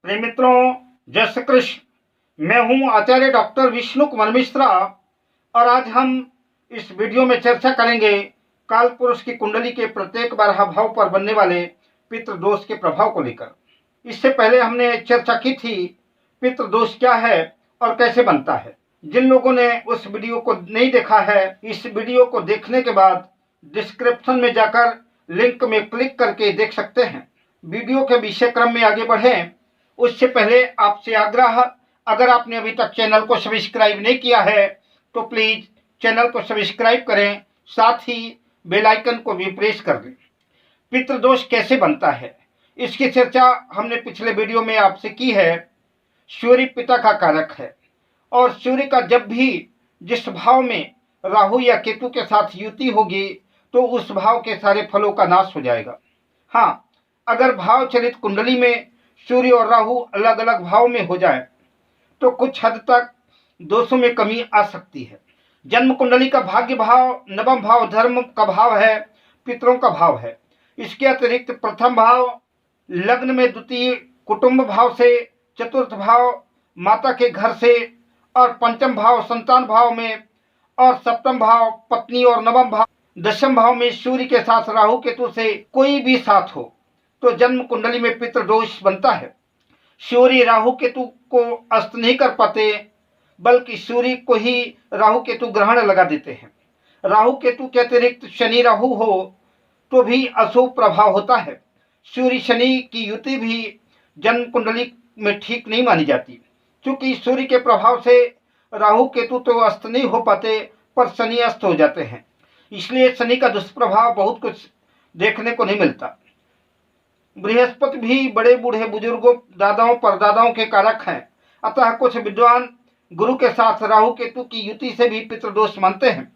प्रिय मित्रों, जय श्री कृष्ण। मैं हूं आचार्य डॉक्टर विष्णु कुमार मिश्रा और आज हम इस वीडियो में चर्चा करेंगे काल पुरुष की कुंडली के प्रत्येक 12 भाव पर बनने वाले पितृदोष के प्रभाव को लेकर। इससे पहले हमने चर्चा की थी पितृदोष क्या है और कैसे बनता है। जिन लोगों ने उस वीडियो को नहीं देखा है, इस वीडियो को देखने के बाद डिस्क्रिप्शन में जाकर लिंक में क्लिक करके देख सकते हैं। वीडियो के विषय क्रम में आगे बढ़ें उससे पहले आपसे आग्रह, अगर आपने अभी तक चैनल को सब्सक्राइब नहीं किया है तो प्लीज़ चैनल को सब्सक्राइब करें, साथ ही बेल आइकन को भी प्रेस कर दें। पितृदोष कैसे बनता है इसकी चर्चा हमने पिछले वीडियो में आपसे की है। सूर्य पिता का कारक है और सूर्य का जब भी जिस भाव में राहु या केतु के साथ युति होगी तो उस भाव के सारे फलों का नाश हो जाएगा। हाँ, अगर भाव चलित कुंडली में सूर्य और राहु अलग अलग भाव में हो जाए तो कुछ हद तक दोषों में कमी आ सकती है। जन्म कुंडली का भाग्य भाव नवम भाव धर्म का भाव है, पितरों का भाव है। इसके अतिरिक्त प्रथम भाव लग्न में, द्वितीय कुटुंब भाव से, चतुर्थ भाव माता के घर से और पंचम भाव संतान भाव में और सप्तम भाव पत्नी और नवम भाव दशम भाव में सूर्य के साथ राहु केतु से कोई भी साथ हो तो जन्म कुंडली में पितृदोष बनता है। सूर्य राहु केतु को अस्त नहीं कर पाते बल्कि सूर्य को ही राहु केतु ग्रहण लगा देते हैं। राहु केतु के अतिरिक्त शनि राहु हो तो भी अशुभ प्रभाव होता है। सूर्य शनि की युति भी जन्म कुंडली में ठीक नहीं मानी जाती, क्योंकि सूर्य के प्रभाव से राहु केतु तो अस्त नहीं हो पाते पर शनि अस्त हो जाते हैं। इसलिए शनि का दुष्प्रभाव बहुत कुछ देखने को नहीं मिलता। बृहस्पति भी बड़े बूढ़े बुजुर्गों, दादाओं परदादाओं के कारक हैं, अतः कुछ विद्वान गुरु के साथ राहु केतु की युति से भी पितृदोष मानते हैं।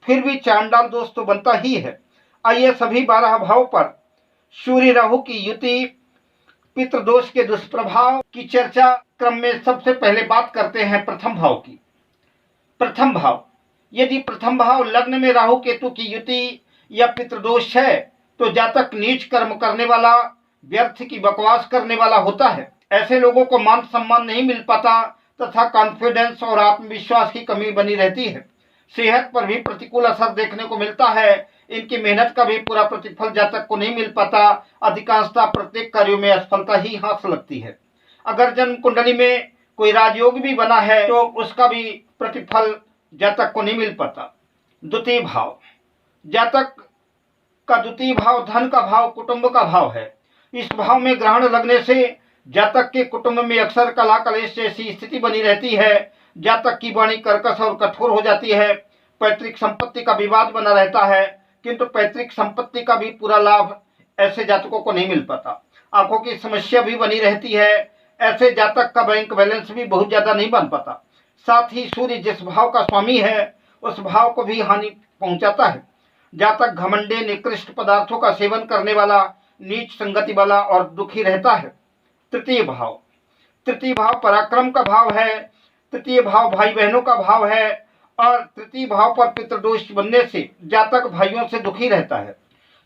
फिर भी चांडाल दोष तो बनता ही है। आइए सभी 12 भाव पर सूर्य राहु की युति पितृदोष के दुष्प्रभाव की चर्चा क्रम में सबसे पहले बात करते हैं प्रथम भाव की। प्रथम भाव, यदि प्रथम भाव लग्न में राहु केतु की युति या पितृदोष है तो जातक नीच कर्म करने वाला, व्यर्थ की बकवास करने वाला होता है। ऐसे लोगों को मान सम्मान नहीं मिल पाता तथा कॉन्फिडेंस और आत्मविश्वास की कमी बनी रहती है। सेहत पर भी प्रतिकूल असर देखने को मिलता है। इनकी मेहनत का भी पूरा प्रतिफल जातक को नहीं मिल पाता। अधिकांशतः प्रत्येक कार्यों में असफलता ही हाथ लगती है। अगर जन्म कुंडली में कोई राजयोग भी बना है तो उसका भी प्रतिफल जातक को नहीं मिल पाता। द्वितीय भाव, जातक का द्वितीय भाव धन का भाव, कुटुंब का भाव है। इस भाव में ग्रहण लगने से जातक के कुटुंब में अक्सर कलह कलेश जैसी स्थिति बनी रहती है। जातक की वाणी कर्कश और कठोर हो जाती है। पैतृक संपत्ति का विवाद बना रहता है, किंतु पैतृक संपत्ति का भी पूरा लाभ ऐसे जातकों को नहीं मिल पाता। आंखों की समस्या भी बनी रहती है। ऐसे जातक का बैंक बैलेंस भी बहुत ज्यादा नहीं बन पाता। साथ ही सूर्य जिस भाव का स्वामी है उस भाव को भी हानि पहुंचाता है। जातक घमंडे, निकृष्ट पदार्थों का सेवन करने वाला, नीच संगति वाला और दुखी रहता है। तृतीय भाव, तृतीय भाव पराक्रम का भाव है। तृतीय भाव भाई बहनों का भाव है और तृतीय भाव पर पितृदोष बनने से जातक भाइयों से दुखी रहता है।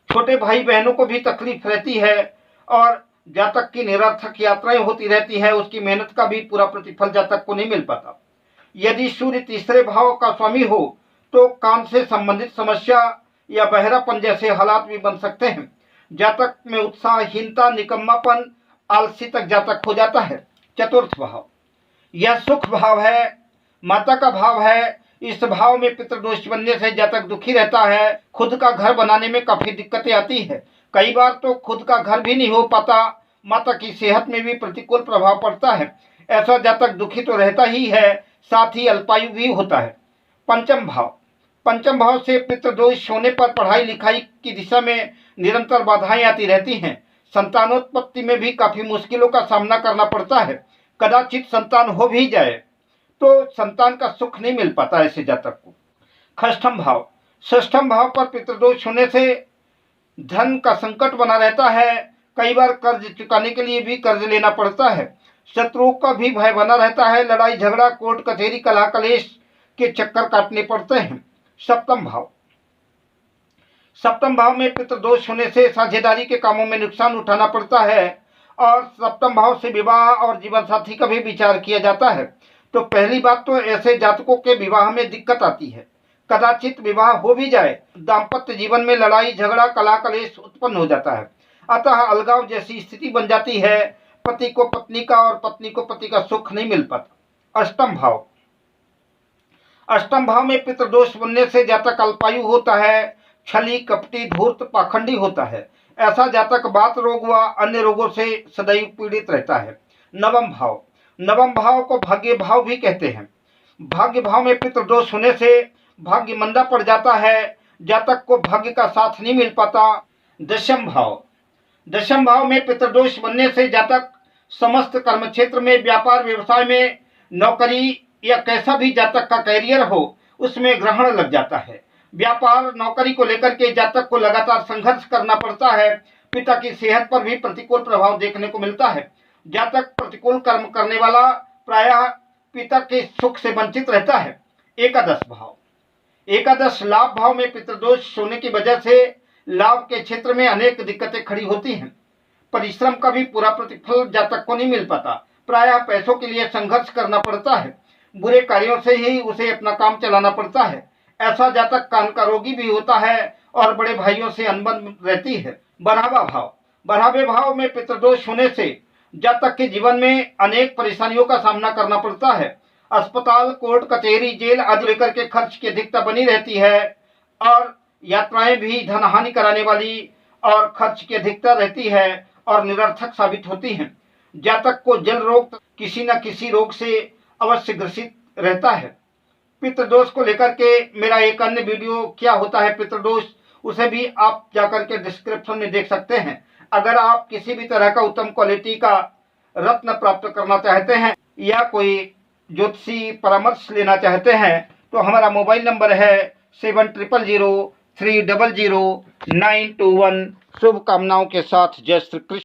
छोटे भाई बहनों को भी तकलीफ रहती है और जातक की निरर्थक यात्राएं होती रहती है। उसकी मेहनत का भी पूरा प्रतिफल जातक को नहीं मिल पाता। यदि सूर्य तीसरे भाव का स्वामी हो तो कान से संबंधित समस्या या बहरापन जैसे हालात भी बन सकते हैं। जातक में उत्साहहीनता, निकम्मापन, आलसी तक जातक हो जाता है। चतुर्थ भाव, यह सुख भाव है, माता का भाव है। इस भाव में पितृदोष बनने से जातक दुखी रहता है। खुद का घर बनाने में काफी दिक्कतें आती है। कई बार तो खुद का घर भी नहीं हो पाता। माता की सेहत में भी प्रतिकूल प्रभाव पड़ता है। ऐसा जातक दुखी तो रहता ही है, साथ ही अल्पायु भी होता है। पंचम भाव, पंचम भाव से पितृदोष होने पर पढ़ाई लिखाई की दिशा में निरंतर बाधाएं आती रहती हैं। संतानोत्पत्ति में भी काफी मुश्किलों का सामना करना पड़ता है। कदाचित संतान हो भी जाए तो संतान का सुख नहीं मिल पाता ऐसे जातक को। षष्ठम भाव, षष्ठम भाव पर पितृदोष होने से धन का संकट बना रहता है। कई बार कर्ज चुकाने के लिए भी कर्ज लेना पड़ता है। शत्रुओं का भी भय बना रहता है। लड़ाई झगड़ा, कोर्ट कचहरी, कलह कलेश के चक्कर काटने पड़ते हैं। सप्तम भाव, सप्तम भाव में पितृदोष होने से साझेदारी के कामों में नुकसान उठाना पड़ता है और सप्तम भाव से विवाह और जीवन साथी का भी विचार किया जाता है। तो पहली बात तो ऐसे जातकों के विवाह में दिक्कत आती है, कदाचित विवाह हो भी जाए, दाम्पत्य जीवन में लड़ाई झगड़ा कलह कलेश उत्पन्न हो जाता है, अतः अलगाव जैसी स्थिति बन जाती है। पति को पत्नी का और पत्नी को पति का सुख नहीं मिल पाता। अष्टम भाव, अष्टम भाव में पितृदोष बनने से जातक अल्पायु होता है, छली कपटी धूर्त पाखंडी होता है। ऐसा जातक बात रोग व अन्य रोगों से सदैव पीड़ित रहता है। नवम भाव, नवम भाव को भाग्य भाव भी कहते हैं। भाग्य भाव में पितृदोष होने से भाग्य मंदा पड़ जाता है, जातक को भाग्य का साथ नहीं मिल पाता। दशम भाव, दशम भाव में पितृदोष बनने से जातक समस्त कर्म क्षेत्र में, व्यापार व्यवसाय में, नौकरी या कैसा भी जातक का कैरियर हो उसमें ग्रहण लग जाता है। व्यापार नौकरी को लेकर के जातक को लगातार संघर्ष करना पड़ता है। पिता की सेहत पर भी प्रतिकूल प्रभाव देखने को मिलता है। जातक प्रतिकूल कर्म करने वाला प्रायः पिता के सुख से वंचित रहता है। एकादश भाव, एकादश लाभ भाव में पितृदोष होने की वजह से लाभ के क्षेत्र में अनेक दिक्कतें खड़ी होती हैं। परिश्रम का भी पूरा प्रतिफल जातक को नहीं मिल पाता। प्रायः पैसों के लिए संघर्ष करना पड़ता है। बुरे कार्यों से ही उसे अपना काम चलाना पड़ता है। ऐसा जातक कान का रोगी भी होता है और बड़े भाइयों से अनबन रहती है। बढ़ावा भाव, बढ़ावे भाव में पितृदोष होने से जातक के जीवन में अनेक परेशानियों का सामना करना पड़ता है। अस्पताल, कोर्ट कचहरी, जेल आदि लेकर के खर्च की अधिकता बनी रहती है और यात्राएं भी धन हानि कराने वाली और खर्च की अधिकता रहती है और निरर्थक साबित होती हैं। जातक को जल रोग किसी न किसी रोग से अवश्य ग्रसित रहता है। पितृदोष को लेकर के मेरा एक अन्य वीडियो क्या होता है पितृदोष, उसे भी आप जाकर के डिस्क्रिप्शन में देख सकते हैं। अगर आप किसी भी तरह का उत्तम क्वालिटी का रत्न प्राप्त करना चाहते हैं या कोई ज्योतिषी परामर्श लेना चाहते हैं तो हमारा मोबाइल नंबर है 7003000921। शुभकामनाओं के साथ जय श्री कृष्ण।